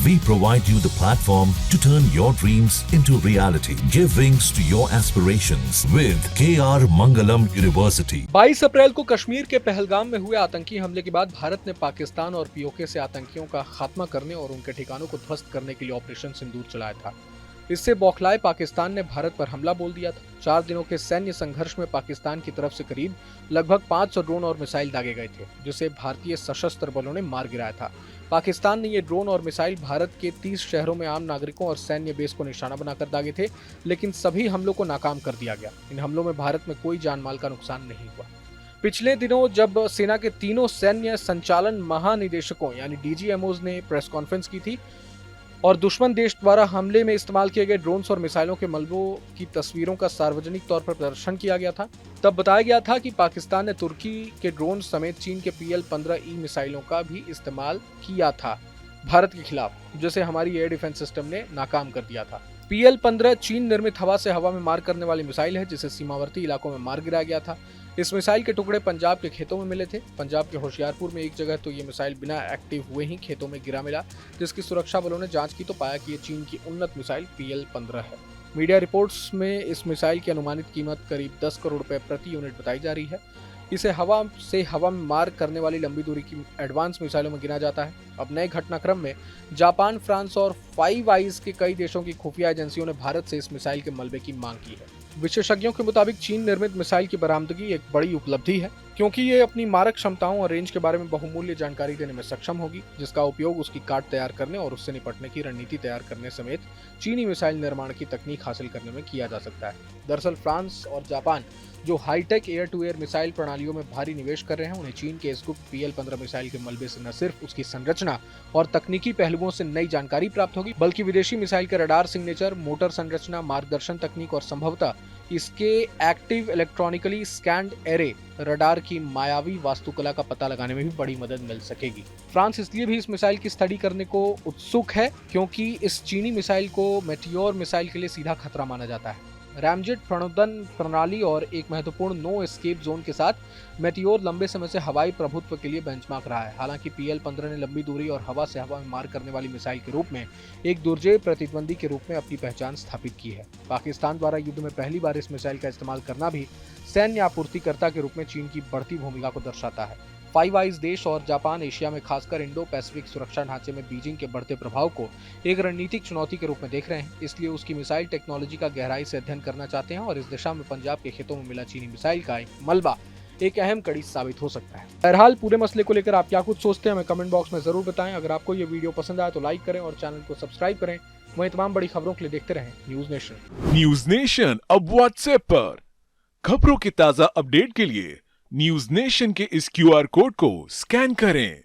We provide you the platform to turn your dreams into reality. Give wings to your aspirations with KR Mangalam University. 22 अप्रैल को कश्मीर के पहलगाम में हुए आतंकी हमले के बाद भारत ने पाकिस्तान और पीओके से आतंकियों का खात्मा करने और उनके ठिकानों को ध्वस्त करने के लिए ऑपरेशन सिंदूर चलाया था। इससे बौखलाए पाकिस्तान ने भारत पर हमला बोल दिया था। 4 दिनों के सैन्य संघर्ष में पाकिस्तान की तरफ से करीब लगभग 500 ड्रोन और मिसाइल दागे गए थे, जिसे भारतीय सशस्त्र बलों ने मार गिराया था। पाकिस्तान ने ये ड्रोन और मिसाइल भारत के 30 शहरों में आम नागरिकों और सैन्य बेस को निशाना बनाकर दागे थे, लेकिन सभी हमलों को नाकाम कर दिया गया। इन हमलों में भारत में कोई जानमाल का नुकसान नहीं हुआ। पिछले दिनों जब सेना के तीनों सैन्य संचालन महानिदेशकों यानी डीजीएमओज ने प्रेस कॉन्फ्रेंस की थी और दुश्मन देश द्वारा हमले में इस्तेमाल किए गए ड्रोन्स और मिसाइलों के मलबों की तस्वीरों का सार्वजनिक तौर पर प्रदर्शन किया गया था, तब बताया गया था कि पाकिस्तान ने तुर्की के ड्रोन समेत चीन के PL-15E मिसाइलों का भी इस्तेमाल किया था भारत के खिलाफ, जिसे हमारी एयर डिफेंस सिस्टम ने नाकाम कर दिया था। PL-15 चीन निर्मित हवा से हवा में मार करने वाली मिसाइल है, जिसे सीमावर्ती इलाकों में मार गिराया गया था। इस मिसाइल के टुकड़े पंजाब के खेतों में मिले थे। पंजाब के होशियारपुर में एक जगह तो ये मिसाइल बिना एक्टिव हुए ही खेतों में गिरा मिला, जिसकी सुरक्षा बलों ने जांच की तो पाया कि ये चीन की उन्नत मिसाइल PL-15 है। मीडिया रिपोर्ट्स में इस मिसाइल की अनुमानित कीमत करीब 10 करोड़ रुपए प्रति यूनिट बताई जा रही है। इसे हवा से हवा में मार करने वाली लंबी दूरी की एडवांस मिसाइलों में गिना जाता है। अब नए घटनाक्रम में जापान, फ्रांस और फाइव आइज के कई देशों की खुफिया एजेंसियों ने भारत से इस मिसाइल के मलबे की मांग की है। विशेषज्ञों के मुताबिक चीन निर्मित मिसाइल की बरामदगी एक बड़ी उपलब्धि है, क्योंकि ये अपनी मारक क्षमताओं और रेंज के बारे में बहुमूल्य जानकारी देने में सक्षम होगी, जिसका उपयोग उसकी काट तैयार करने और उससे निपटने की रणनीति तैयार करने समेत चीनी मिसाइल निर्माण की तकनीक हासिल करने में किया जा सकता है। दरअसल फ्रांस और जापान जो high tech air to air missile प्रणालियों में भारी निवेश कर रहे हैं, उन्हें चीन के इस गुप्त PL-15 मिसाइल के मलबे से न सिर्फ उसकी संरचना और तकनीकी पहलुओं से नई जानकारी प्राप्त होगी, बल्कि विदेशी मिसाइल के रडार सिग्नेचर, मोटर संरचना, मार्गदर्शन तकनीक और संभवतः इसके active electronically scanned array radar की मायावी वास्तुकला का पता लगाने में भी बड़ी मदद मिल सकेगी। फ्रांस इसलिए भी इस मिसाइल की स्टडी करने को उत्सुक है क्योंकि इस चीनी मिसाइल को मेटियोर मिसाइल के लिए सीधा खतरा माना जाता है। रैमजेट प्रणोदन प्रणाली और एक महत्वपूर्ण नो एस्केप जोन के साथ मेटियोर लंबे समय से हवाई प्रभुत्व के लिए बेंचमार्क रहा है। हालांकि PL-15 ने लंबी दूरी और हवा से हवा में मार करने वाली मिसाइल के रूप में एक दुर्जेय प्रतिद्वंदी के रूप में अपनी पहचान स्थापित की है। पाकिस्तान द्वारा युद्ध में पहली बार इस मिसाइल का इस्तेमाल करना भी सैन्य आपूर्तिकर्ता के रूप में चीन की बढ़ती भूमिका को दर्शाता है। फाइव आइज देश और जापान एशिया में खासकर इंडो पैसिफिक सुरक्षा ढांचे में बीजिंग के बढ़ते प्रभाव को एक रणनीतिक चुनौती के रूप में देख रहे हैं, इसलिए उसकी मिसाइल टेक्नोलॉजी का गहराई से अध्ययन करना चाहते हैं और इस दिशा में पंजाब के खेतों में मिला चीनी मिसाइल का मलबा एक अहम कड़ी साबित हो सकता है। बहरहाल पूरे मसले को लेकर आप क्या कुछ सोचते हैं हमें कमेंट बॉक्स में जरूर बताएं। अगर आपको ये वीडियो पसंद आया तो लाइक करें और चैनल को सब्सक्राइब करें। वहीं तमाम बड़ी खबरों के लिए देखते रहें न्यूज नेशन। न्यूज नेशन अब व्हाट्सएप पर खबरों की ताजा अपडेट के लिए न्यूज नेशन के इस QR कोड को स्कैन करें।